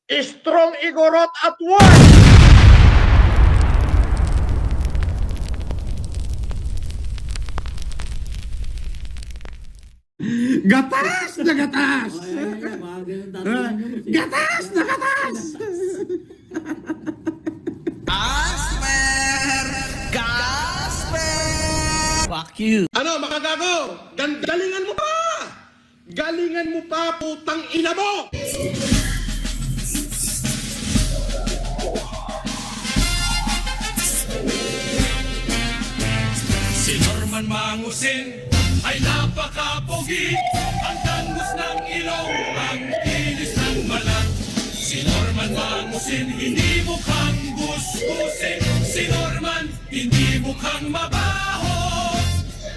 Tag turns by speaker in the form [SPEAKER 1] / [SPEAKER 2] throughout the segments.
[SPEAKER 1] Strong Igorot at work!
[SPEAKER 2] Gatas na gatas!
[SPEAKER 3] Mga ganun tatanungin mo.
[SPEAKER 2] Gatas na gatas!
[SPEAKER 3] Fuck you.
[SPEAKER 2] Ano, mga gago? Galingan mo pa! Galingan mo pa, putang ina mo!
[SPEAKER 4] Si Norman Mangusin ay napakapogi. Ang tangos ng ilong, ang kinis ng balat. Si Norman Mangusin, hindi mukhang gusgusin. Si Norman, hindi mukhang mabaho.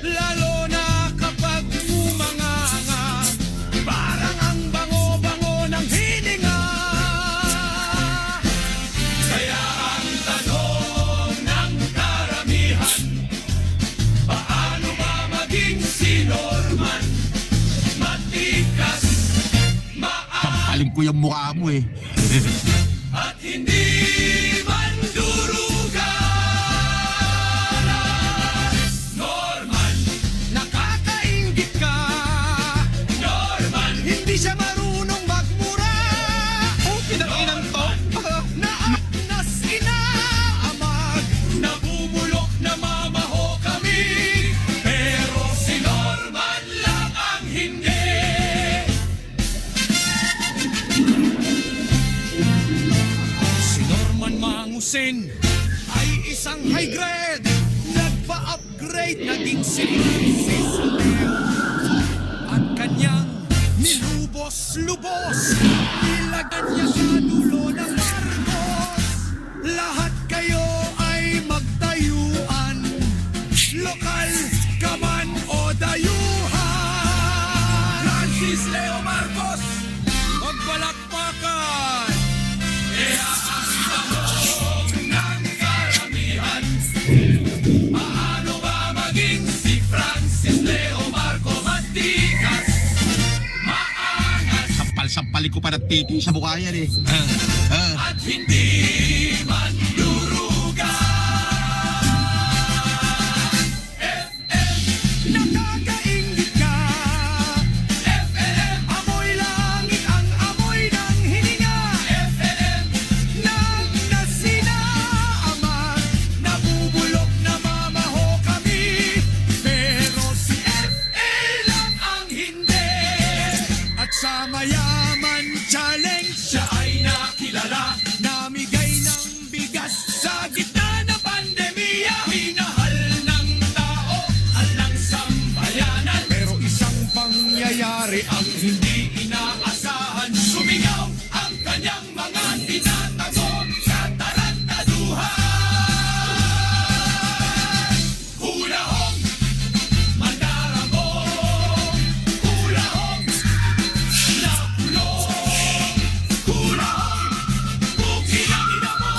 [SPEAKER 4] Lalo na kapag umanganga, parang ang bango-bango ng hininga. Kaya ang tanong ng karamihan, paano ba maging si Norman? Matikas,
[SPEAKER 2] Sampalim ko yung mukha mo eh.
[SPEAKER 4] at hindi mandurugan. Norman, nakakaingit ka. Norman, hindi siya marunong magmura. Pinag-inan to. Naaknas inaamag. Nabubulok na mamaho kami. Pero si Norman lang ang hindi. Si Norman Mangusin ay isang high grade. Nagpa-upgrade, naging si Francis Leo. At kanyang nilubos-lubos, nilagyan niya sa dulo ng Marcos. Lahat kayo ay magtayuan, lokal ka man o dayuhan. Francis Leo Marcos, magpalakpakan. Kaya ang tanong ng karamihan, paano ba maging si Francis Leo Marco Matikas? Maangas
[SPEAKER 2] Sampal-sampalin ko pa ng titi sa mukha yan eh.
[SPEAKER 4] at hindi mandurugan. Nakakaingit ka. FNM, amoy langit ang amoy ng hininga. FNM, nang nasinaamag, nabubulok na mamaho kami. Pero si FA lang ang hindi. At sa mayaman challenge, siya ay nakilala. Namigay ng bigas sa gitna ng pandemya. Minahal ng tao, alang sambayanan. Pero isang pangyayari ang hindi inaasahan. Sumingaw ang kanyang mga tinatagong katarantaduhan. Hulahong, mandarabong. Hulahong, nakulong. Hulahong, buki ng ina mo.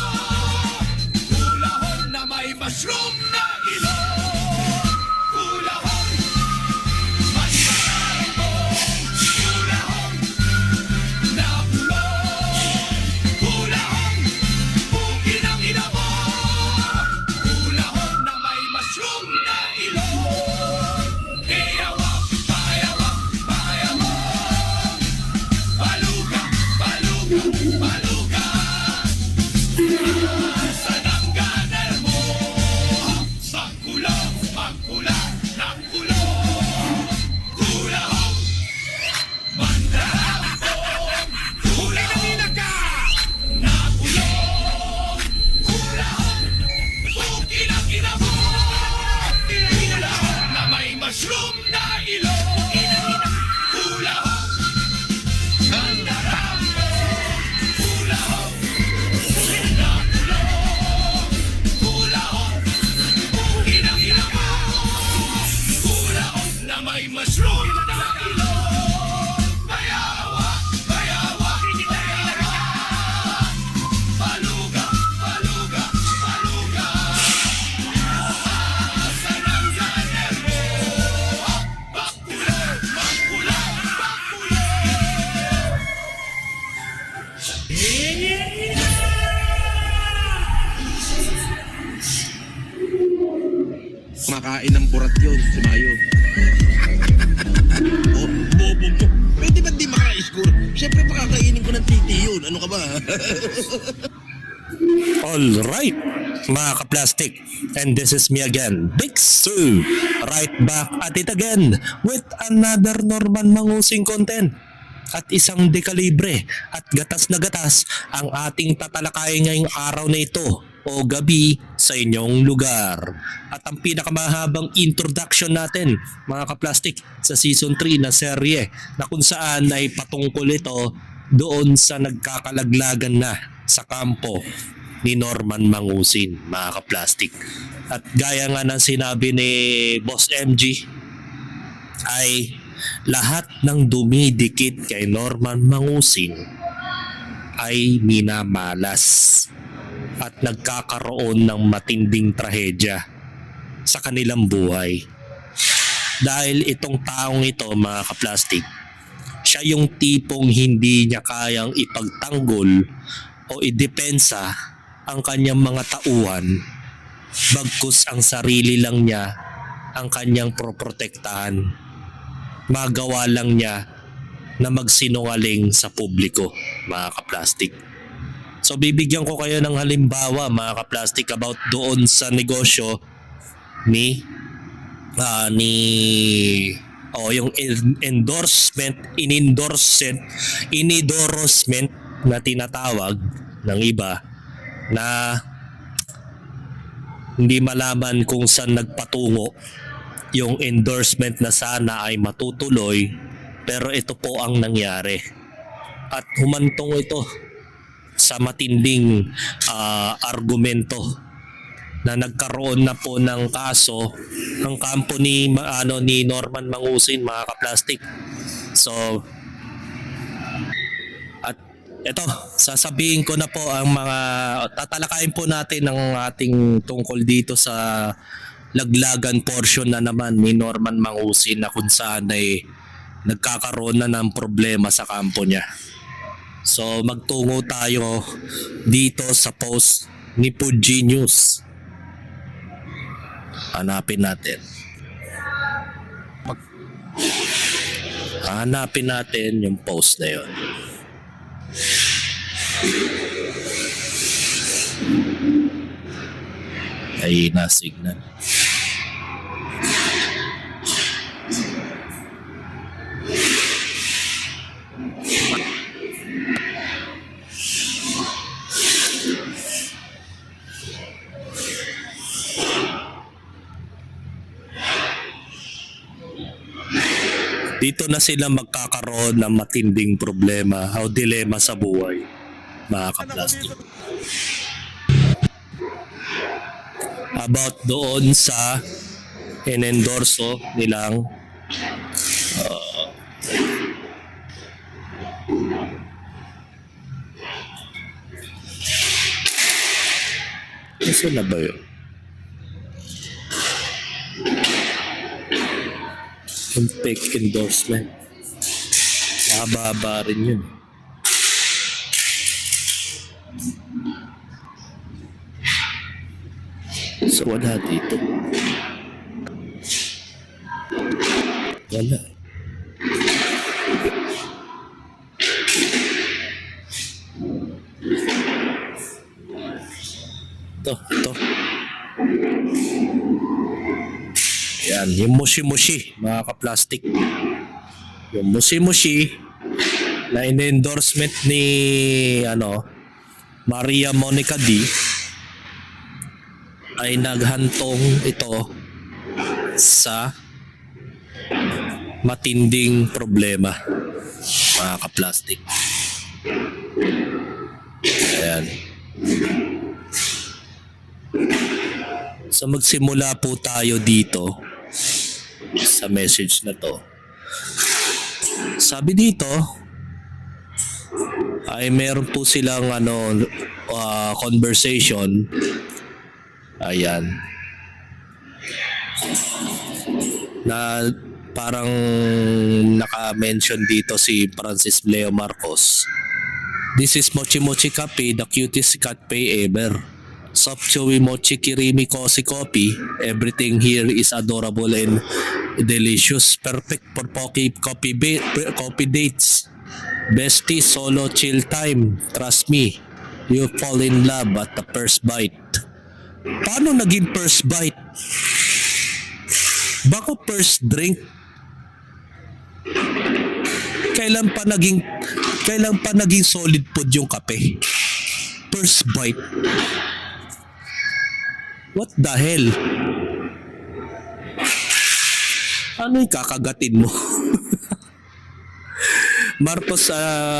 [SPEAKER 4] Hulahong na may mushroom na ilong. Hulahong, mandarabong. Hulahong, nakulong. Hulahong, buki ng ina mo. Hulahong na may mushroom na ilong. Iyawak, payawak, payawak. Baluga, baluga, baluga. Saan ang ganar mo? Magkulang, magkulang, nagkulong. Hulahong, mandarabong. Hulahong, nakulong. Hulahong, buki ng ina mo. Hulahong na may mushroom na ilong. Hulahong, mandarabong. Hulahong,
[SPEAKER 2] Makain ng burat yun, si Mayo. Oh, bobo mo. Pwede ba di maka-score? Siyempre pakakainin ko ng titi yun. Ano ka ba?
[SPEAKER 5] Alright, mga ka-plastic, and this is me again, Big Sue, right back at it again with another Norman Mangusing content. At isang dekalibre at gatas na gatas ang ating tatalakayin ngayong araw na ito o gabi sa inyong lugar. At ang pinakamahabang introduction natin, mga ka-plastic, sa season 3 na serye na kung saan ay patungkol ito doon sa nagkakalaglagan na sa kampo ni Norman Mangusin, mga ka-plastic. At gaya nga ng sinabi ni Boss MG, ay lahat ng dumidikit kay Norman Mangusin ay minamalas at nagkakaroon ng matinding trahedya sa kanilang buhay. Dahil itong taong ito, mga ka-plastic, siya yung tipong hindi niya kayang ipagtanggol o idepensa ang kanyang mga tauhan, bagkus ang sarili lang niya ang kanyang proprotektahan. Magawa lang niya na magsinungaling sa publiko, mga ka-plastic. So bibigyan ko kayo ng halimbawa, mga ka-plastic, about doon sa negosyo ni yung inendorsement na tinatawag ng iba na hindi malaman kung saan nagpatungo yung endorsement na sana ay matutuloy, pero ito po ang nangyari. At humantong ito sa matinding argumento na nagkaroon na po ng kaso ang kampo ni Norman Mangusin, mga ka-plastic. So at ito, sasabihin ko na po ang mga tatalakayin po natin ang ating tungkol dito sa laglagan portion na naman ni Norman Mangusin na kung saan ay nagkakaroon na ng problema sa kampo niya. So magtungo tayo dito sa post ni Puji News. Hanapin natin. Hanapin natin yung post na yun. Ay nasignan. Dito na sila magkakaroon ng matinding problema o dilema sa buhay, mga ka-plastic. About doon sa inendorso nilang kasi na ba yun? Yung fake endorsement. Mahaba rin yun. So wala dito. Wala. Ito. Yan, yung mushi-mushi, mga ka-plastic. Yung mushi-mushi na in-endorsement ni Maria Monica D ay naghantong ito sa matinding problema, mga ka-plastic. Ayan. So magsimula po tayo dito sa message na to. Sabi dito ay meron po silang conversation. Ayan. Na parang naka-mention dito si Francis Leo Marcos This is Mochi Mochi Cafe, the cutest cafe ever. Soft chewy mochi kirimi cozy coffee. Everything here is adorable and delicious. Perfect for coffee dates. Bestie solo chill time. Trust me, you fall in love at the first bite. Paano naging first bite? Baka first drink. Kailan pa naging solid food yung kape? First bite. What the hell? Ano yung kakagatin mo? Marcos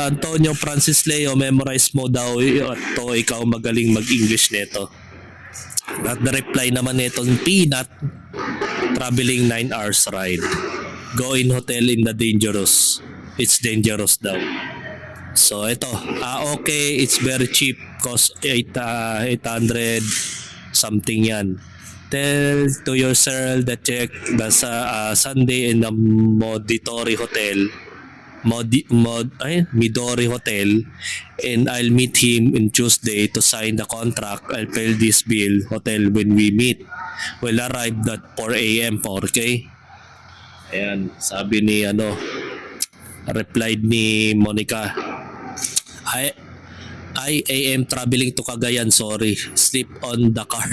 [SPEAKER 5] Antonio Francis Leo, memorize mo daw ito, ikaw magaling mag-English nito. At the reply naman nito, Peanut, traveling 9 hours ride. Go in hotel in the dangerous. It's dangerous daw. So ito, okay, it's very cheap, cost 800 something yan. Tell to your sir that check the Sunday in the Midori Hotel, Midori Hotel, and I'll meet him on Tuesday to sign the contract. I'll pay this bill hotel when we meet. We'll arrive at 4 a.m. 4K. Ayan, sabi ni replied ni Monica. I am traveling to Cagayan, sorry. Sleep on the car.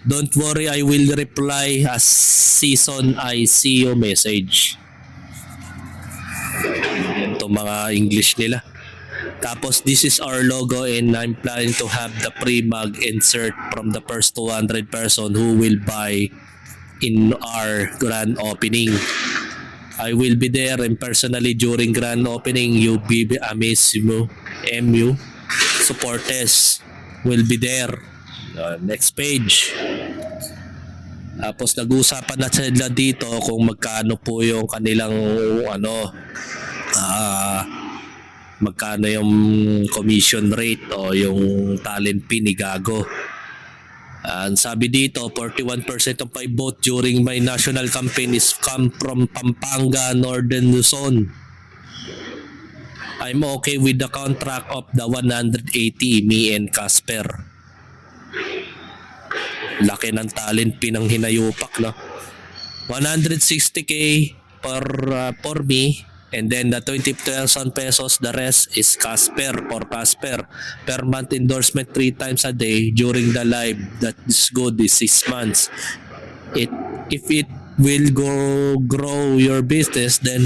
[SPEAKER 5] Don't worry, I will reply as season I see your message. Ito mga English nila. Tapos this is our logo and I'm planning to have the free mug insert from the first 200 person who will buy in our grand opening. I will be there and personally during grand opening. You be amazed mo. MU supporters will be there. Next page. Tapos nag-uusapan na sila dito kung magkano po yung kanilang magkano yung commission rate o yung talent fee ni Gago. Ang sabi dito, 41% of my vote during my national campaign is come from Pampanga, Northern Luzon. I'm okay with the contract of the 180, me and Casper. Laki ng talent pinang hinayupak, no? 160k for me, and then the 20,000 pesos, the rest is Casper for Casper. Per month endorsement 3 times a day during the live. That is good, is 6 months. If it will grow your business, then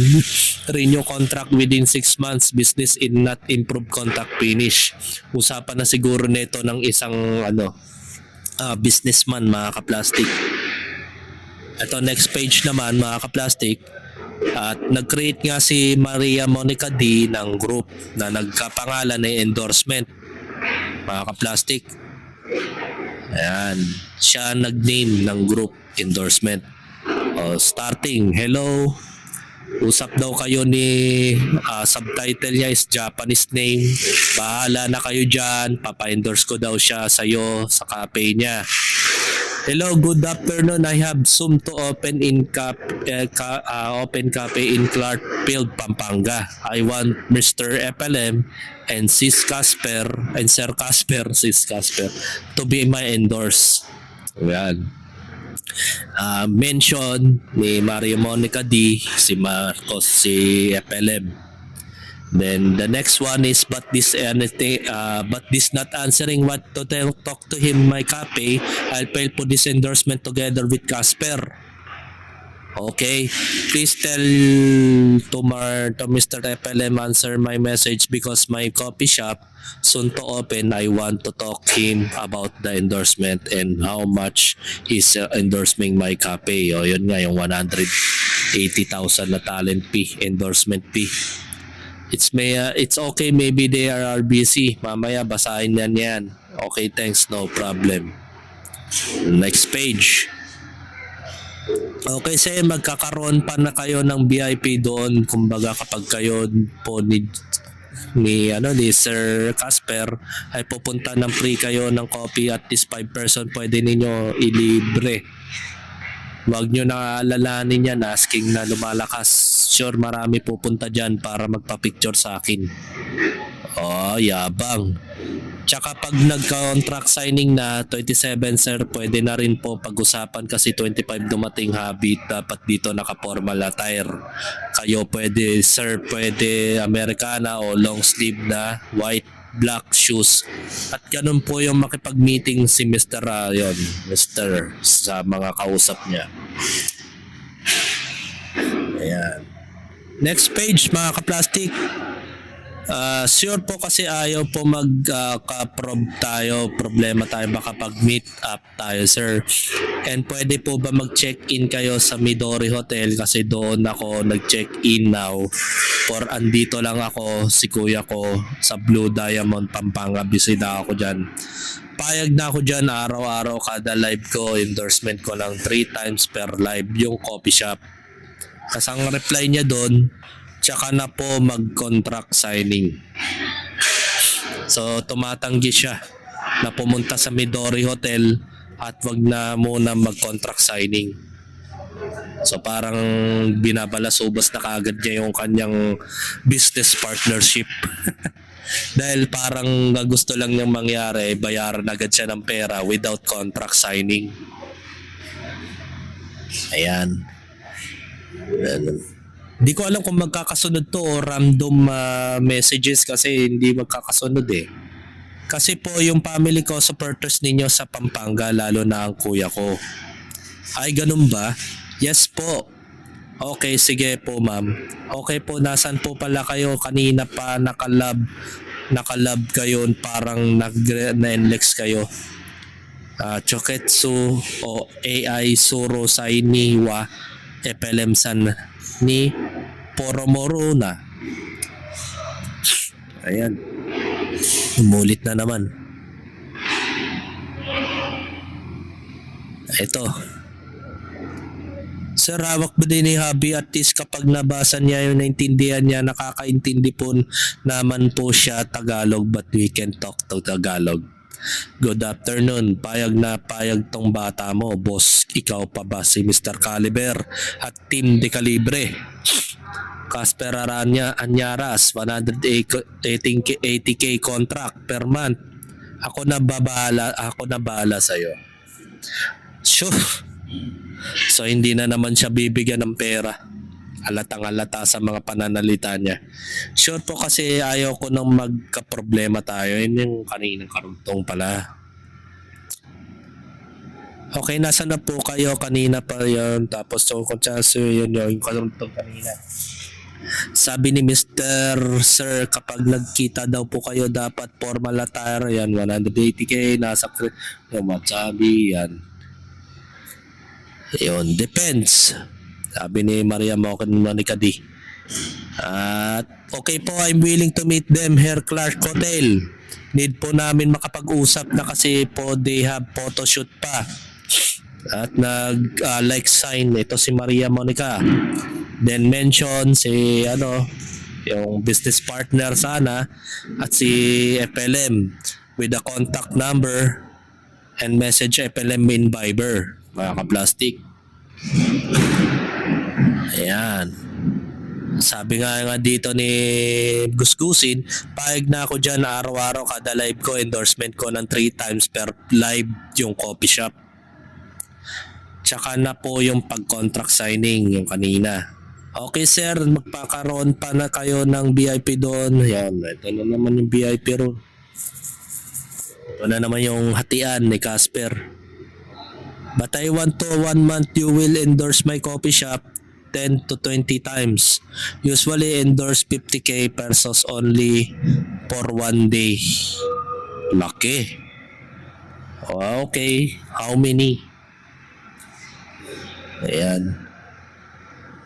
[SPEAKER 5] renew contract within 6 months. Business in not improve contract finish. Usapan na siguro nito ng isang businessman, mga kaplastic. Ito next page naman, mga kaplastic. At nag-create nga si Maria Monica D ng group na nagkapangalan ng endorsement, mga kaplastic. Ayan, siya nag-name ng group endorsement. Starting, hello, usap daw kayo ni subtitle niya is Japanese name, bahala na kayo dyan, papa-endorse ko daw siya sa'yo sa cafe niya. Hello, good afternoon, I have Zoom to open in open cafe in Clarkfield, Pampanga. I want Mr. FLM and Sis Casper and Sir Casper, Sis Casper to be my endorse. Ayan. Mention ni Mario Monica D, si Marcos, si FLM. Then the next one is but this not answering what to talk to him my cafe. I'll pay for this endorsement together with Casper. Okay, please tell to Mr. FLM answer my message because my coffee shop soon to open. I want to talk him about the endorsement and how much is endorsing my cafe. O yun nga, yung 180,000 na talent fee, endorsement fee. It's okay, maybe they are busy. Mamaya basahin yan. Okay, thanks, no problem. Next page. Okay, say magkakaroon pa na kayo ng VIP doon, kumbaga kapag kayo po ni Sir Casper ay pupunta ng free kayo ng coffee, at least 5 person pwede ninyo ilibre. Wag nyo na alalahanin yan, asking na lumalakas. Sure, marami pupunta dyan para magpa-picture sa akin. Oh, yabang. Tsaka pag nag-contract signing na 27 sir, pwede na rin po pag-usapan kasi 25 dumating habit, dapat dito naka-formal attire. Kayo pwede sir, pwede Americana o long sleeve na white black shoes. At ganun po yung makipag-meeting si Mr. Rayon, Mr. sa mga kausap niya. Ayan. Next page mga ka-plastic. Sure po kasi ayaw po problema tayo baka pag-meet up tayo sir. And pwede po ba mag-check-in kayo sa Midori Hotel kasi doon ako nag-check-in now. For andito lang ako, si kuya ko sa Blue Diamond, Pampanga. Bisita ako dyan. Payag na ako dyan araw-araw kada live ko. Endorsement ko lang 3 times per live yung coffee shop. Kasi ang reply niya doon, tsaka na po mag-contract signing. So tumatanggi siya na pumunta sa Midori Hotel at wag na muna mag-contract signing. So parang binabalasubas na kaagad niya yung kanyang business partnership. Dahil parang gusto lang niyang mangyari, bayaran agad siya ng pera without contract signing. Ayan. Di ko alam kung magkakasunod to o random messages kasi hindi magkakasunod eh. Kasi po yung family ko supporters ninyo sa Pampanga, lalo na ang kuya ko. Ay ganun ba? Yes po. Okay, sige po ma'am. Okay po, nasan po pala kayo? Kanina pa nakalab kayo, parang na-enlex kayo. Choketsu o AI Suro Saini wa Epelemsan ni Poromorona. Ayan. Umulit na naman. Ito. Sir, hawak ba din ni Habi at least kapag nabasa niya yung naintindihan niya, nakakaintindi po naman po siya Tagalog but we can talk to Tagalog. Good afternoon. Payag na payag tong bata mo, boss. Ikaw pa ba si Mr. Caliber at Team De Calibre? Casper Anyaras, 180k contract per month. Ako na bahala sa iyo. Sure. So hindi na naman siya bibigyan ng pera. Halatang-halata sa mga pananalita niya. Sure po kasi ayaw ko nang magka-problema tayo. Yun yung kaninang karugtong pala. Okay, nasa na po kayo? Kanina pa yun. Tapos so yun yung karugtong kanina. Sabi ni Mr. Sir, kapag nagkita daw po kayo, dapat formal attire. Yan, 180k. Nasa yung sabi, yan. Yun, depends. Sabi ni Maria Monica D. At okay po, I'm willing to meet them here Clark Hotel. Need po namin makapag-usap na kasi po they have photoshoot pa. At like sign ito si Maria Monica. Then mention si yung business partner sana at si FLM with the contact number and message FLM in Viber, mga ka-plastic. Ayan. Sabi nga dito ni Gusgusin, payag na ako dyan araw-araw kada live ko, endorsement ko ng 3 times per live yung coffee shop. Tsaka na po yung pag-contract signing yung kanina. Okay sir, magpakaroon pa na kayo ng VIP doon. Ayan, ito na naman yung VIP ron. Ito na naman yung hatian ni Casper. But I want to 1 month you will endorse my coffee shop 10 to 20 times. Usually endorse 50k pesos only for 1 day. Lucky. Okay. How many? Ayan.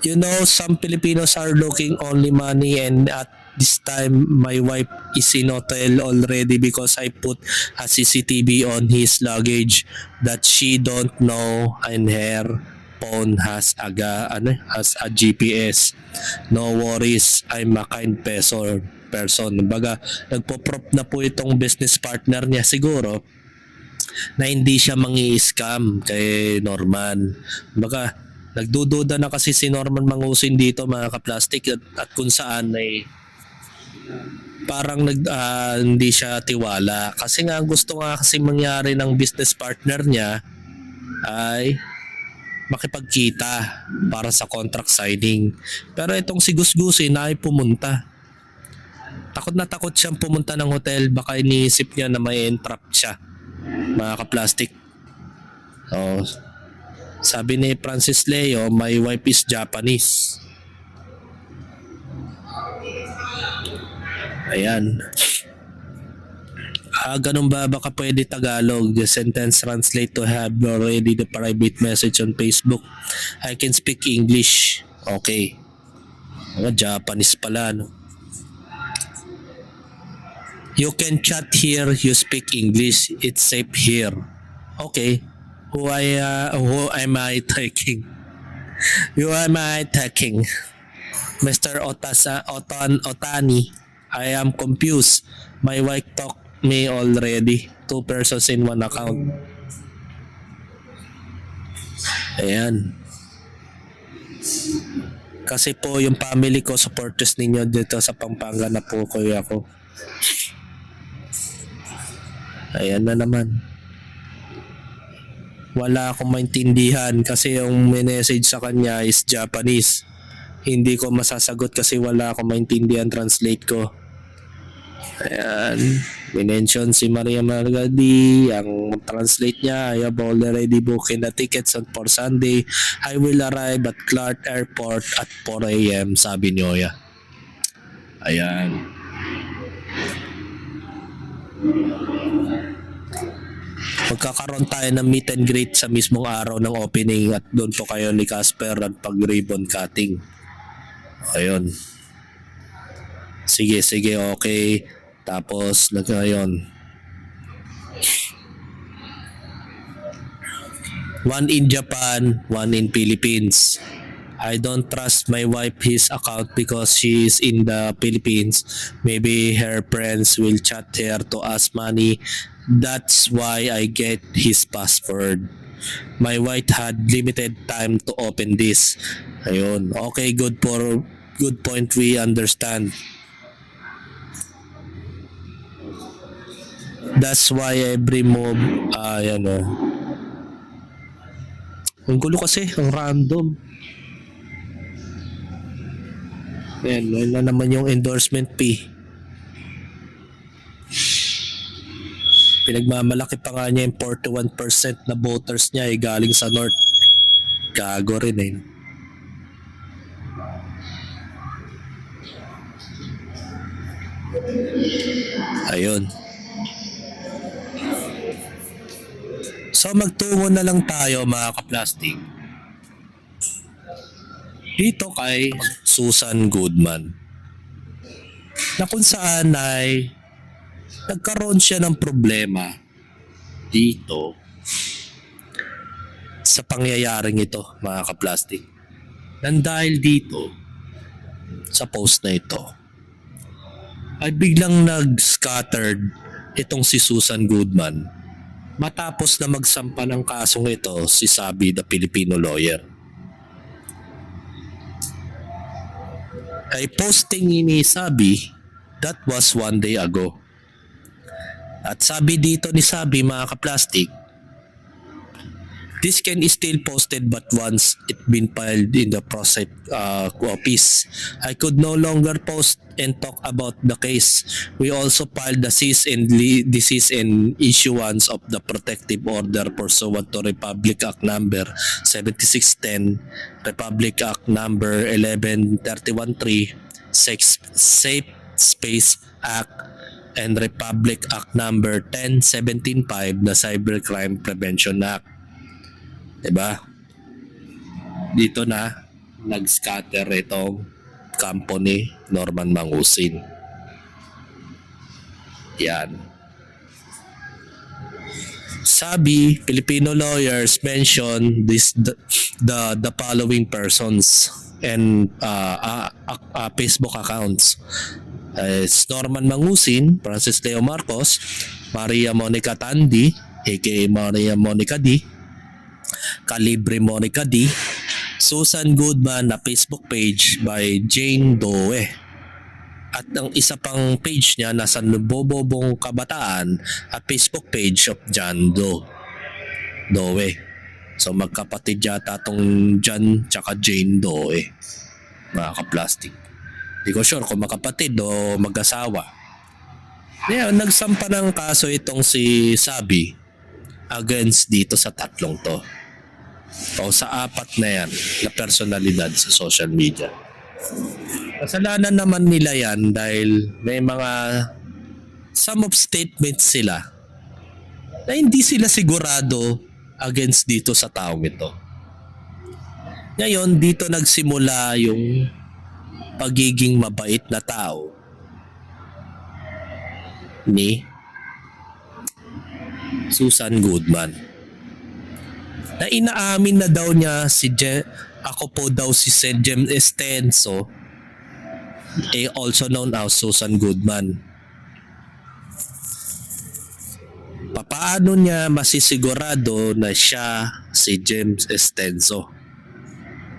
[SPEAKER 5] You know, some Filipinos are looking only money, and at this time my wife is in hotel already because I put a CCTV on his luggage that she don't know, and her phone has a GPS. No worries, I'm a kind person. Baga, nagpo-prop na po itong business partner niya siguro na hindi siya mangi-scam kay Norman. Baga, nagdududa na kasi si Norman Mangusin dito, mga ka-plastic, at kung saan ay parang hindi siya tiwala kasi nga gusto nga kasi mangyari ng business partner niya ay makipagkita para sa contract signing. Pero itong si Gusgusin na ay pumunta. Takot na takot siyang pumunta ng hotel, baka iniisip niya na may entrap siya, mga ka-plastic. So, sabi ni Francis Leo, my wife is Japanese. Ayan. Ganun ba? Baka pwede Tagalog. The sentence translate to have already the private message on Facebook. I can speak English. Okay. Japanese pala, no? You can chat here. You speak English. It's safe here. Okay. Who am I taking? Who am I taking? Mr. Otani. I am confused. My wife talked me already. 2 persons in 1 account. Ayan. Kasi po yung family ko, supporters ninyo dito sa Pampanga na po kuya ko. Ayan na naman. Wala akong maintindihan kasi yung message sa kanya is Japanese. Hindi ko masasagot kasi wala akong maintindihan, translate ko. Ayan. Minention si Maria Margadi. Ang translate niya, I have already booked the tickets for Sunday. I will arrive at Clark Airport at 4 a.m. Sabi ni Oya. Ayan. Magkakaroon tayo ng meet and greet sa mismong araw ng opening at doon po kayo ni Casper at pag-ribbon cutting. Ayun. Sige, okay. Tapos, ngayon. 1 in Japan, 1 in Philippines. I don't trust my wife his account because she is in the Philippines. Maybe her friends will chat her to ask money. That's why I get his password. My wife had limited time to open this. Ayun. Okay, good point, we understand. That's why every move, ayan o. Ang gulo kasi, ang random. Ayan, wala naman yung endorsement fee. Pinagmamalaki pa nga niya yung 41% na voters niya ay galing sa North. Gago rin eh. Ayun. So magtungo na lang tayo mga ka-plastic dito kay Susan Goodman na kung saan ay nagkaroon siya ng problema dito sa pangyayaring ito mga ka-plastic. Nang dahil dito sa post na ito ay biglang nag-scattered itong si Susan Goodman matapos na magsampa ng kasong ito si Sabi the Filipino lawyer. Ay posting ni Sabi that was 1 day ago. At sabi dito ni Sabi mga ka-plastic, this can is still posted but once it been filed in the process office. I could no longer post and talk about the case. We also filed the cease and desist and issuance of the protective order pursuant to Republic Act number 7610, Republic Act number 11313, Safe Space Act, and Republic Act number 10175 na Cybercrime Prevention Act. Diba? Dito na nag-scatter itong kampo ni Norman Mangusin. Yan. Sabi, Filipino lawyers mention the following persons and Facebook accounts. It's Norman Mangusin, Francis Leo Marcos, Maria Monica Tandy, aka Maria Monica D, Calibre Monica D, Susan Goodman na Facebook page by Jane Doe. At ang isa pang page niya nasa Bobobong Kabataan at Facebook page of John Doe. So magkapatid yata tong John tsaka Jane Doe, mga ka-plastic. Di ko sure kung magkapatid o mag-asawa. Ngayon, nagsampa ng kaso itong si Sabi against dito sa tatlong to. O sa apat na yan na personalidad sa social media. Kasalanan naman nila yan dahil may mga some of statements sila na hindi sila sigurado against dito sa taong ito. Ngayon, dito nagsimula yung pagiging mabait na tao ni Susan Goodman. Na inaamin na daw niya ako po daw si Jem Estenso, also known as Susan Goodman. Paano niya masisigurado na siya si James Estenso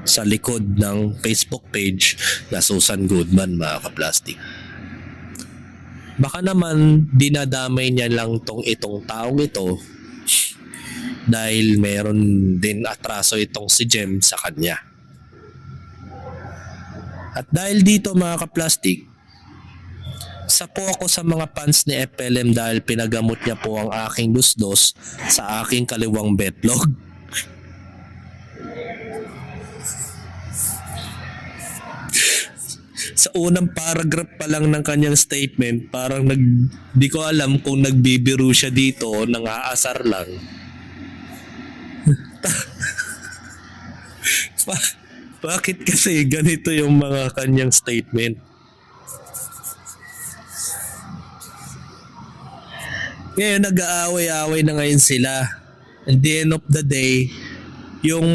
[SPEAKER 5] sa likod ng Facebook page na Susan Goodman, mga ka-plastic? Baka naman dinadamay niya lang itong taong ito dahil meron din atraso itong si Jem sa kanya. At dahil dito, mga ka-plastic, isa po ako sa mga fans ni FLM dahil pinagamot niya po ang aking dusdos sa aking kaliwang betlog. Sa unang paragraph pa lang ng kanyang statement, parang di ko alam kung nagbibiro siya dito o nang-aasar lang. Bakit kasi ganito yung mga kanyang statement? Ngayon, nag-aaway-aaway na ngayon sila. At the end of the day, yung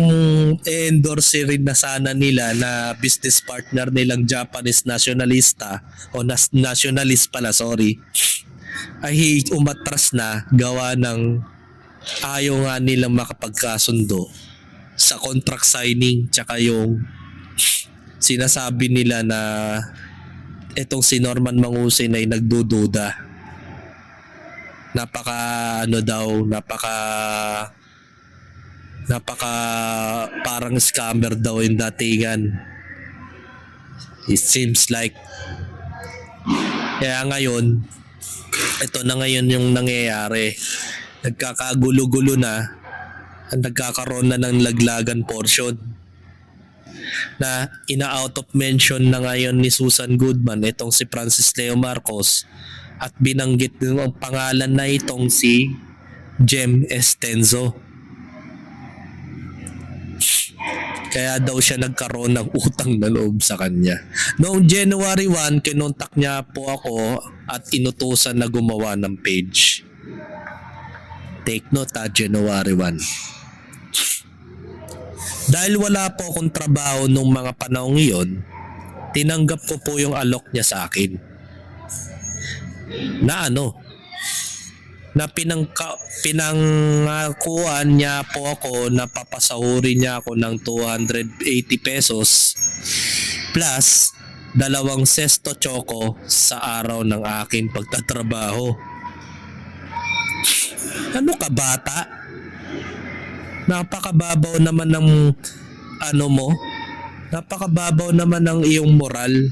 [SPEAKER 5] endorse rin na sana nila na business partner nilang Japanese nationalista o nationalist pala, sorry, ay umatras na gawa ng ayaw nga nilang makapagkasundo sa contract signing, tsaka yung sinasabi nila na itong si Norman Mangusin ay nagdududa. Napaka parang scammer daw yung datingan. It seems like. Kaya ngayon, ito na ngayon yung nangyayari. Nagkakagulo-gulo na. Nagkakaroon na ng laglagan portion. Na ina-out of mention na ngayon ni Susan Goodman itong si Francis Leo Marcos at binanggit ng ang pangalan na itong si Jem Estenso. Kaya daw siya nagkaroon ng utang na loob sa kanya. Noong January 1, kinontak niya po ako at inutusan na gumawa ng page. Take note, January 1. Dahil wala po akong trabaho nung mga panahong iyon, tinanggap ko po yung alok niya sa akin. Na pinangakuan niya po ako na papasahuri niya ako ng 280 pesos plus 2 sesto choco sa araw ng aking pagtatrabaho. Ano ka, bata? Napakababaw naman ng napakababaw naman ng iyong moral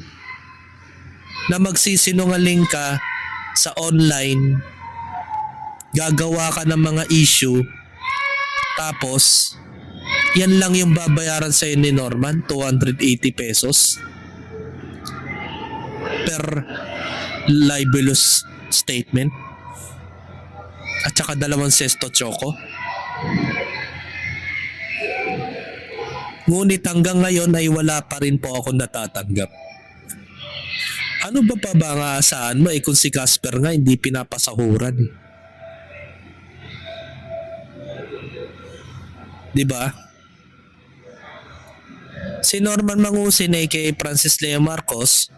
[SPEAKER 5] na magsisinungaling ka sa online, gagawa ka ng mga issue, tapos yan lang yung babayaran sa'yo ni Norman, 280 pesos per libelous statement at saka 2 sesto choco. Ngunit hanggang ngayon ay wala pa rin po ako natatanggap. Ano ba pa ba ang aasahan mo kung si Casper nga hindi pinapasahuran? Diba? Si Norman Mangusin ay kay Francis Leo Marcos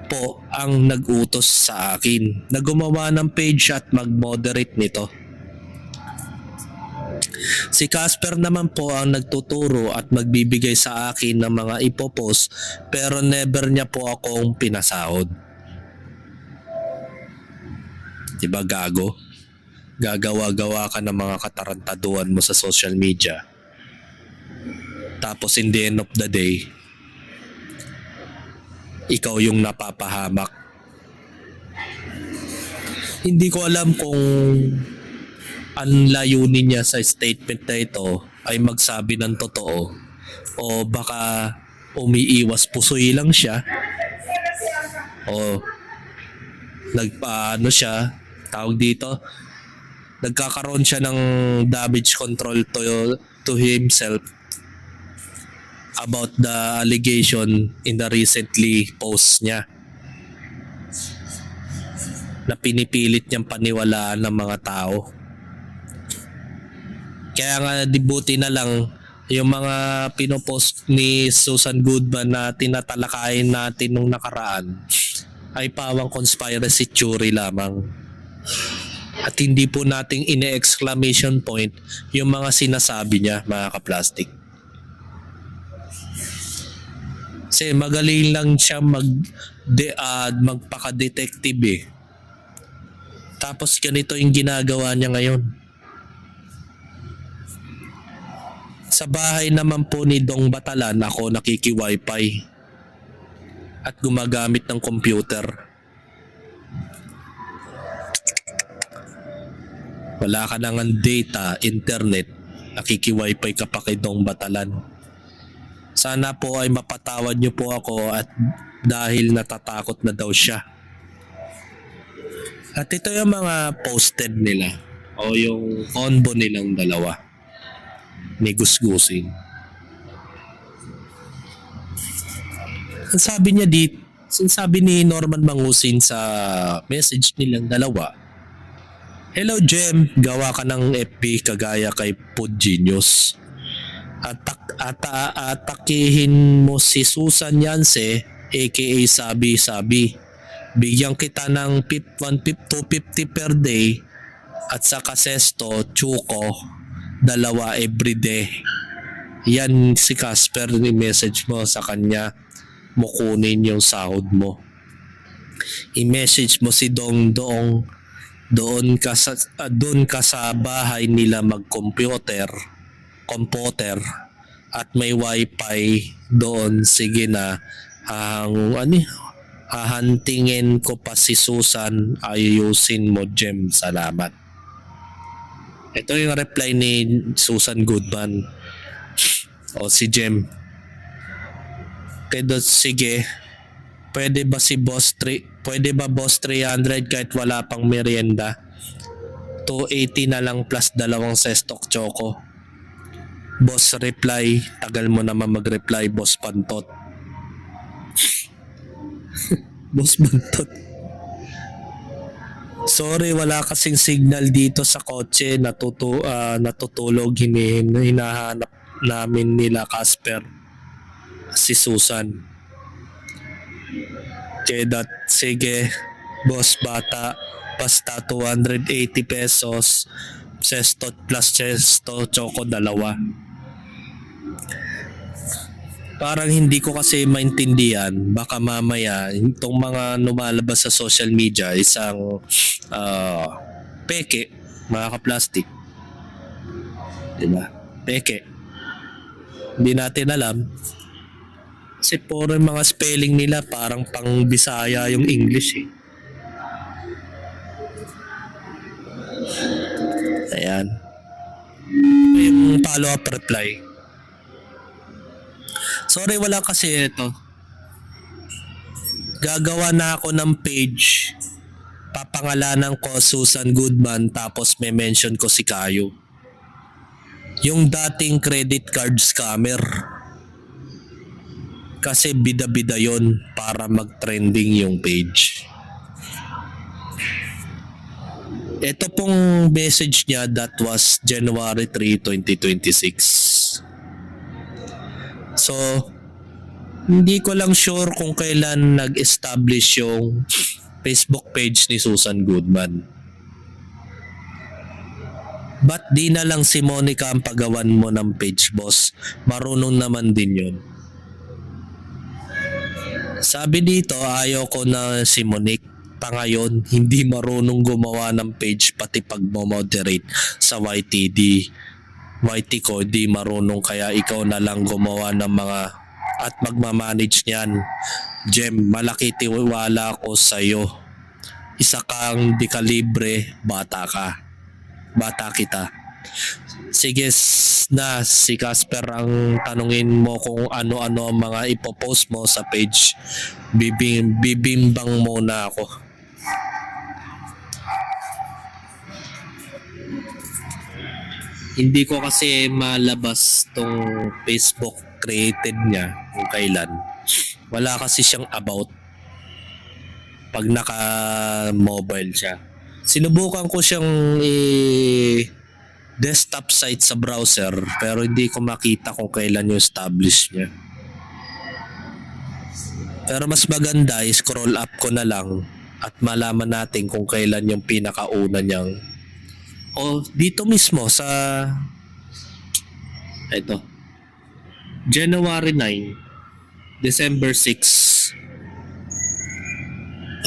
[SPEAKER 5] po ang nag-utos sa akin na gumawa ng page at mag-moderate nito. Si Casper naman po ang nagtuturo at magbibigay sa akin ng mga ipopost pero never niya po akong pinasahod. Diba gago? Gagawa-gawa ka ng mga katarantaduhan mo sa social media. Tapos in the end of the day, ikaw yung napapahamak. Hindi ko alam kung ang layunin niya sa statement na ito ay magsabi ng totoo o baka umiiwas pusoy lang siya o nagpaano tawag dito, nagkakaroon siya ng damage control to himself about the allegation in the recently post niya na pinipilit niyang paniwalaan ng mga tao. Kaya nga dibuti na lang yung mga pinopost ni Susan Goodman na tinatalakayin natin nung nakaraan ay pawang conspiracy theory lamang. At hindi po nating ine-exclamation point yung mga sinasabi niya, mga kaplastik. Kasi magaling lang siya magpaka-detective eh. Tapos ganito yung ginagawa niya ngayon. Sa bahay naman po ni Dong Batalan ako nakiki-wifi at gumagamit ng computer. Wala ka nang data, internet, nakiki-wifi ka pa kay Dong Batalan. Sana po ay mapatawad niyo po ako at dahil natatakot na daw siya. At ito yung mga posted nila o yung convo nilang dalawa ni Gusgusin. Ang sabi niya sinasabi ni Norman Mangusin sa message nilang dalawa, "Hello Jem, gawa ka ng FB kagaya kay Pod Genius. Atakihin mo si Susan Yance aka Sabi. Bigyan kita ng 250 per day at saka sesto, Chuko, 2 everyday." Yan si Casper, ni message mo sa kanya mo kunin yung sahod mo. I-message mo si Dongdong doon ka sa bahay nila computer at may wifi doon. Sige na, hahantingin ko pa si Susan, ayusin mo Jem, salamat. Ito yung reply ni Susan Goodman o si Jem. Pero sige, pwede ba boss 300 kahit wala pang merienda? 280 na lang plus 2 sestok choco. Boss reply, tagal mo naman mag-reply, boss Pantot. Boss Pantot. Sorry, wala kasing signal dito sa kotse, natutulog, hinahanap namin nila Casper, si Susan. Kaya sige, boss bata, basta 280 pesos, sesto plus sesto, choco 2. Parang hindi ko kasi maintindihan, baka mamaya itong mga lumalabas sa social media isang peke, mga kaplastik. Diba? Peke. Hindi natin alam. Kasi puro yung mga spelling nila parang pang Bisaya yung English eh. Ayan. Yung follow-up reply. Sorry, wala kasi ito. Gagawa na ako ng page. Papangalanan ko Susan Goodman tapos may mention ko si Kayo. Yung dating credit card scammer. Kasi bida-bida yon para mag-trending yung page. Ito pong message niya, that was January 3, 2026. So, hindi ko lang sure kung kailan nag-establish yung Facebook page ni Susan Goodman. Ba't di na lang si Monica ang pagawan mo ng page, boss? Marunong naman din yun. Sabi dito, ayaw ko na si Monique. Ngayon, hindi marunong gumawa ng page pati pag-moderate sa YTD. YT ko, di marunong, kaya ikaw na lang gumawa ng mga at magmamanage niyan. Jem, malaki tiwala ko sa'yo. Isa kang di kalibre, bata ka. Bata kita. Sige na, si Casper ang tanungin mo kung ano-ano ang mga ipopost mo sa page. Bibimbang muna ako. Hindi ko kasi malabas tong Facebook created niya kung kailan. Wala kasi siyang about pag naka-mobile siya. Sinubukan ko siyang desktop site sa browser pero hindi ko makita kung kailan yung establish niya. Pero mas maganda, scroll up ko na lang at malaman natin kung kailan yung pinakauna niyang dito mismo sa ito January 9, December 6.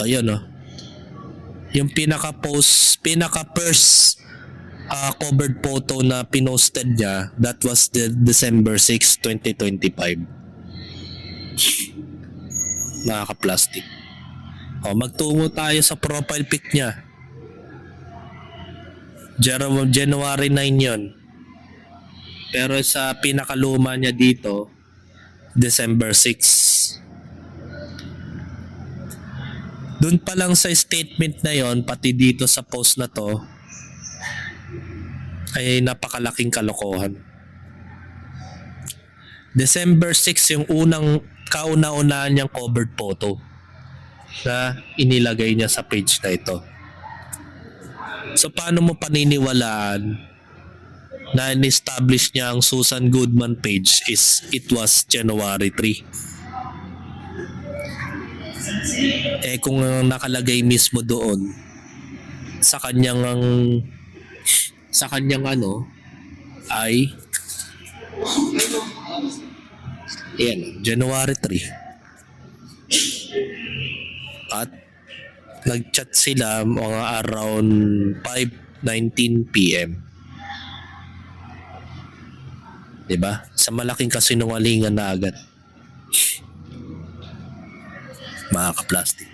[SPEAKER 5] Ayun yung pinaka-first covered photo na pinosted niya, that was the December 6, 2025. Nakaka-plastic. Magtungo tayo sa profile pic niya. January 9 yun. Pero sa pinakaluma niya dito, December 6. Doon pa lang sa statement na yon, pati dito sa post na to, ay napakalaking kalokohan. December 6 yung unang kauna-unahan niyang covered photo na inilagay niya sa page na ito. So paano mo paniniwalaan na in-establish niya ang Susan Goodman page it was January 3? Kung nakalagay mismo doon sa kanyang ay January 3. At nag-chat sila mga around 5:19 PM. 'Di ba? Sa malaking kasinungalingan na agad. Mga ka-plastic.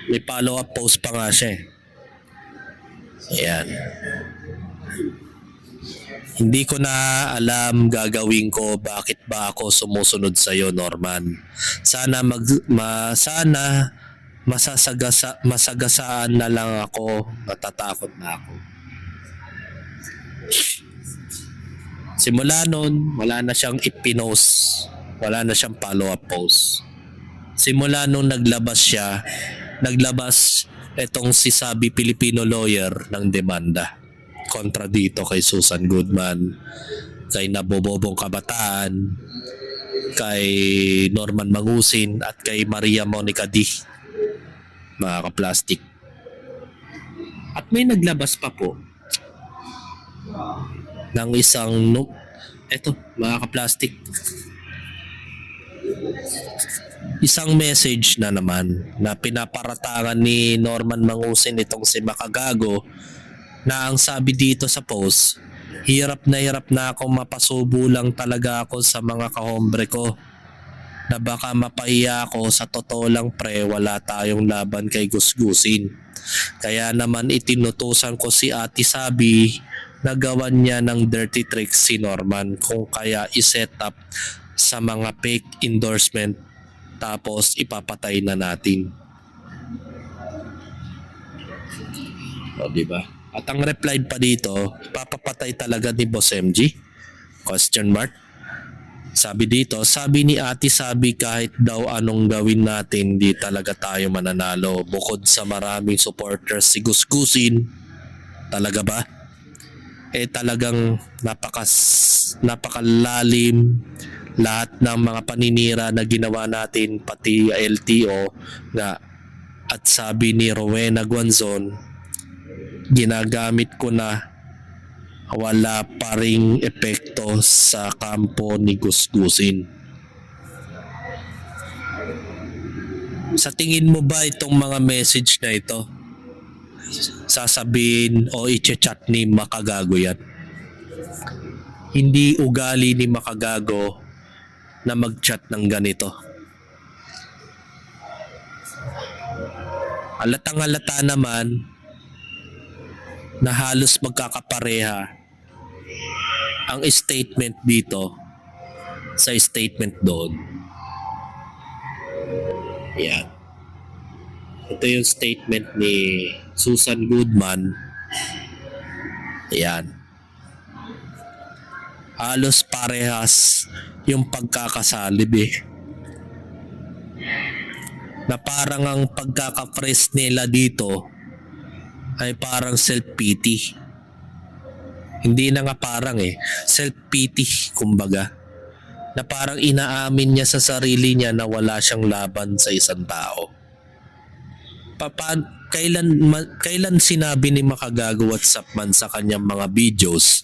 [SPEAKER 5] May follow-up post pa nga siya. Ayan. Hindi ko na alam gagawin ko, bakit ba ako sumusunod sa iyo, Norman. Sana masagasaan na lang ako, natatakot na ako. Simula nun, wala na siyang ipinost, wala na siyang follow-up post. Simula nung naglabas etong si Sabi Filipino lawyer ng demanda kontra dito kay Susan Goodman, kay Nabobobong Kabataan, kay Norman Mangusin at kay Maria Monica D. Mga ka-plastic. At may naglabas pa po ng isang mga ka-plastic, isang message na naman na pinaparatangan ni Norman Mangusin itong si Makagago, na ang sabi dito sa post, hirap na ako, mapasubo lang talaga ako sa mga kahombre ko, na baka mapahiya ako. Sa totoo lang pre, wala tayong laban kay Gusgusin. Kaya naman itinutusan ko si Ate Sabi na gawan niya ng dirty tricks si Norman, kung kaya iset up sa mga fake endorsement tapos ipapatay na natin. Diba? At ang reply pa dito, papapatay talaga ni Boss MG? Question mark. Sabi dito, sabi ni Ate Sabi, kahit daw anong gawin natin, di talaga tayo mananalo. Bukod sa maraming supporters si Gusgusin. Talaga ba? Talagang napakalalim lahat ng mga paninira na ginawa natin, pati LTO, na At sabi ni Rowena Guanzon, ginagamit ko na, wala pa ring epekto sa kampo ni Gusgusin. Sa tingin mo ba itong mga message na ito, sasabihin o i-chat ni Makagago yan? Hindi ugali ni Makagago na mag-chat ng ganito. Halatang-halata naman na halos magkakapareha ang statement dito sa statement doon. Yan. Ito yung statement ni Susan Goodman. Yan. Halos parehas yung pagkakasalib eh. Na parang ang pagkaka-press nila dito ay parang self-pity. Hindi na nga parang self-pity kumbaga. Na parang inaamin niya sa sarili niya na wala siyang laban sa isang tao. Kailan sinabi ni Makagago WhatsApp man sa kanyang mga videos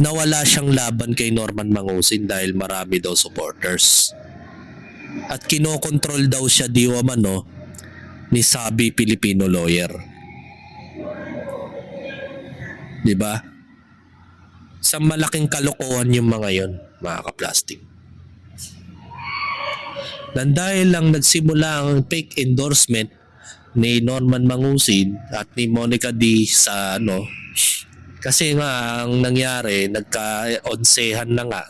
[SPEAKER 5] na wala siyang laban kay Norman Mangusin dahil marami daw supporters? At kinokontrol daw siya di umano ni Sabi Filipino Lawyer. Diba? Sa malaking kalokohan yung mga yon, mga kaplastik. Dan dahil lang nagsimula ang fake endorsement ni Norman Mangusin at ni Monica D sa kasi nga ang nangyari, nagka-onsehan na nga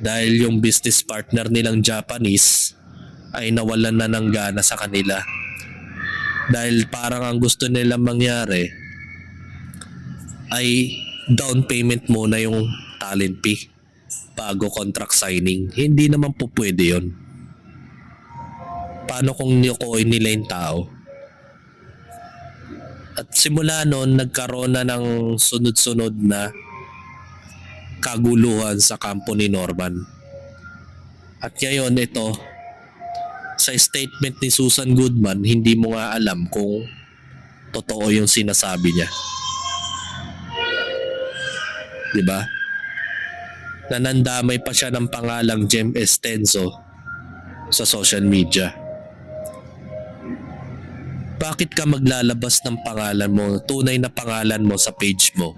[SPEAKER 5] dahil yung business partner nilang Japanese ay nawalan na ng gana sa kanila. Dahil parang ang gusto nilang mangyari ay down payment muna yung talent fee bago contract signing. Hindi naman po pwede yun. Paano kung niyukoy nila yung tao? At simula noon, nagkaroon na ng sunod-sunod na kaguluhan sa kampo ni Norman. At ngayon ito, sa statement ni Susan Goodman, hindi mo nga alam kung totoo yung sinasabi niya. Diba? Nanandamay pa siya ng pangalang Jem Estenso sa social media. Bakit ka maglalabas ng pangalan mo, tunay na pangalan mo sa page mo?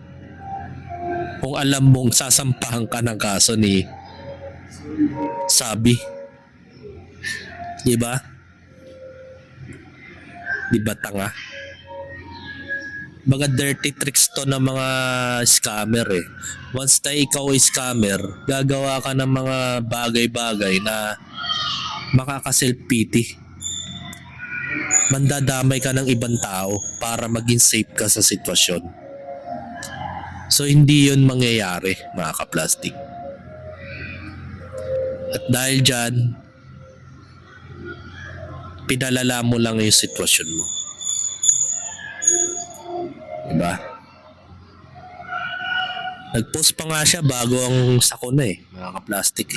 [SPEAKER 5] Kung alam mong sasampahan ka ng kaso ni Sabi. Diba? Diba tanga? Mga dirty tricks to ng mga scammer eh. Once na ikaw ay scammer, gagawa ka ng mga bagay-bagay na makaka-self-pity. Mandadamay ka ng ibang tao para maging safe ka sa sitwasyon. So hindi yun mangyayari, mga kaplastik. At dahil dyan, pinalala mo lang yung sitwasyon mo. Diba? Nag-post pa nga siya bago ang sakuna mga kaplastik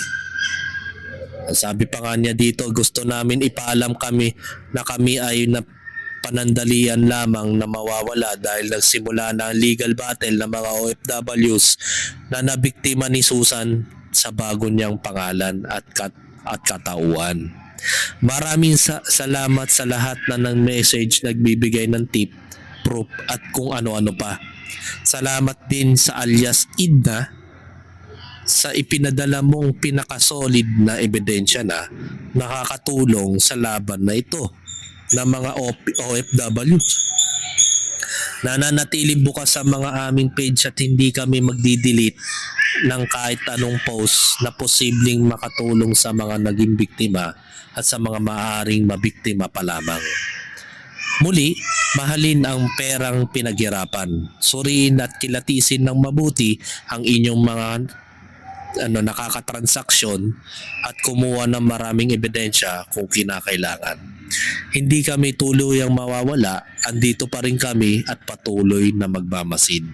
[SPEAKER 5] Sabi pa nga niya dito, gusto namin ipaalam kami na kami ay panandalian lamang na mawawala dahil nagsimula na ang legal battle ng mga OFWs na nabiktima ni Susan sa bago niyang pangalan at katauhan. Maraming salamat sa lahat na nag-message, nagbibigay ng tip, proof at kung ano-ano pa. Salamat din sa alias Idna sa ipinadala mong pinakasolid na ebidensya na nakakatulong sa laban na ito ng mga OFW. Nananatili bukas sa mga aming page at hindi kami magdi-delete ng kahit anong post na posibleng makatulong sa mga naging biktima at sa mga maaaring mabiktima pa lamang. Muli, mahalin ang perang pinaghirapan. Suriin at kilatisin ng mabuti ang inyong mga nakakatransaksyon at kumuha ng maraming ebidensya kung kinakailangan. Hindi kami tuluyang mawawala, andito pa rin kami at patuloy na magmamasid.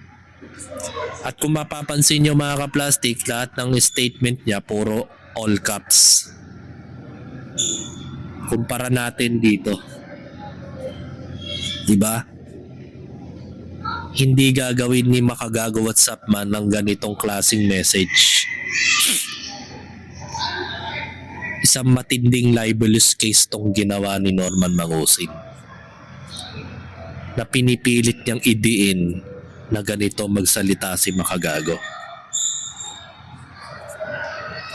[SPEAKER 5] At kung mapapansin nyo mga kaplastik, lahat ng statement niya puro all caps. Kumpara natin dito. Diba? Hindi gagawin ni Makagago WhatsApp man ng ganitong klaseng message. Isang matinding libelous case tong ginawa ni Norman Mangusin, na pinipilit niyang idiin na ganito magsalita si Makagago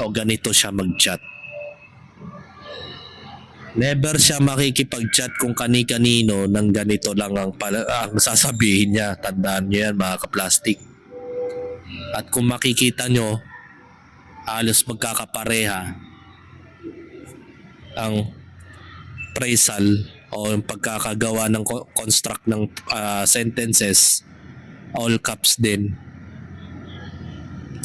[SPEAKER 5] o ganito siya mag-chat. Never siya makikipag-chat kung kani-kanino ng ganito lang ang sasabihin niya. Tandaan niyo yan, mga kaplastik. At kung makikita nyo, halos magkakapareha ang phrasal o yung pagkakagawa ng construct ng sentences, all caps din.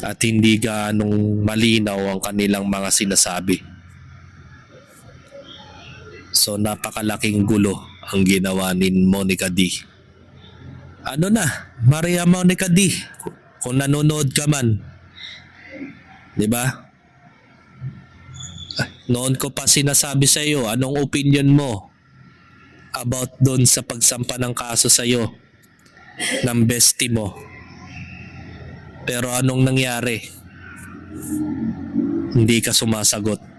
[SPEAKER 5] At hindi ganong malinaw ang kanilang mga sinasabi. So napakalaking gulo ang ginawa ni Monica D. Ano na, Maria Monica D, kung nanonood ka man, di ba? Noon ko pa sinasabi sa iyo, anong opinion mo about doon sa pagsampa ng kaso sa iyo ng bestie mo? Pero anong nangyari? Hindi ka sumasagot.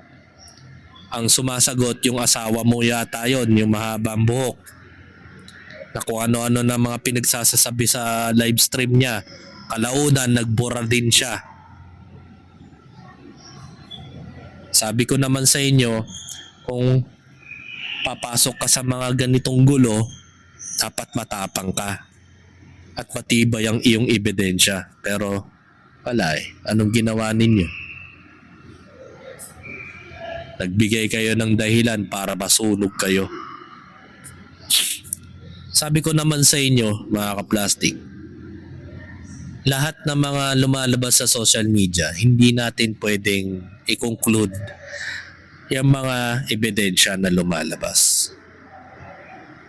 [SPEAKER 5] Ang sumasagot yung asawa mo yata yon, yung mahabang buhok. Na kung ano-ano na mga pinagsasasabi sa live stream niya. Kalaunan, nagbura din siya. Sabi ko naman sa inyo, kung papasok ka sa mga ganitong gulo, dapat matapang ka. At matibay ang iyong ebidensya. Pero wala anong ginawa ninyo? Nagbigay kayo ng dahilan para masunog kayo. Sabi ko naman sa inyo, mga kaplastik, lahat ng mga lumalabas sa social media, hindi natin pwedeng i-conclude yung mga ebidensya na lumalabas.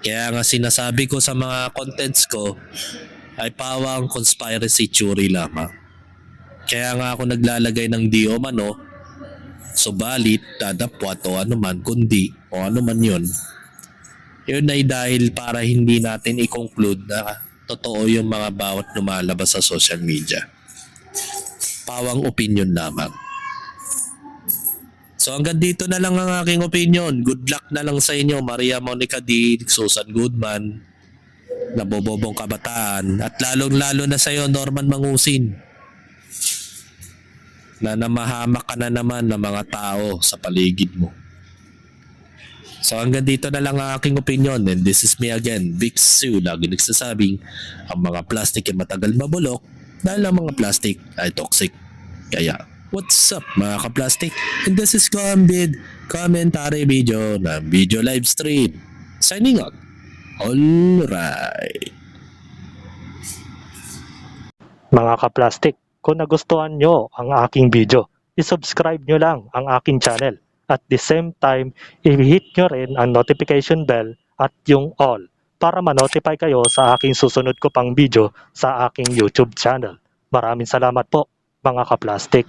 [SPEAKER 5] Kaya nga sinasabi ko sa mga contents ko ay pawang conspiracy theory lamang. Kaya nga ako naglalagay ng di o mano, subalit, dadapwat o ano man, kundi o ano man yun. Yun ay dahil para hindi natin i-conclude na totoo yung mga bawat lumalabas sa social media. Pawang opinion lamang. So hanggang dito na lang ang aking opinion. Good luck na lang sa inyo, Maria Monica D, Susan Goodman, nabobobong kabataan, at lalong-lalo na sa iyo, Norman Mangusin, na namahamak ka na naman ng mga tao sa paligid mo. So hanggang dito na lang ang aking opinion, and this is me again, Big Sue, lagi nagsasabing ang mga plastic ay matagal mabulok dahil ang mga plastic ay toxic. Kaya, what's up mga kaplastic? And this is Gambid, commentary video ng video live stream. Signing out. Alright.
[SPEAKER 6] Mga kaplastik, kung nagustuhan nyo ang aking video, isubscribe nyo lang ang aking channel. At the same time, i-hit nyo rin ang notification bell at yung all para ma-notify kayo sa aking susunod ko pang video sa aking YouTube channel. Maraming salamat po mga kaplastik.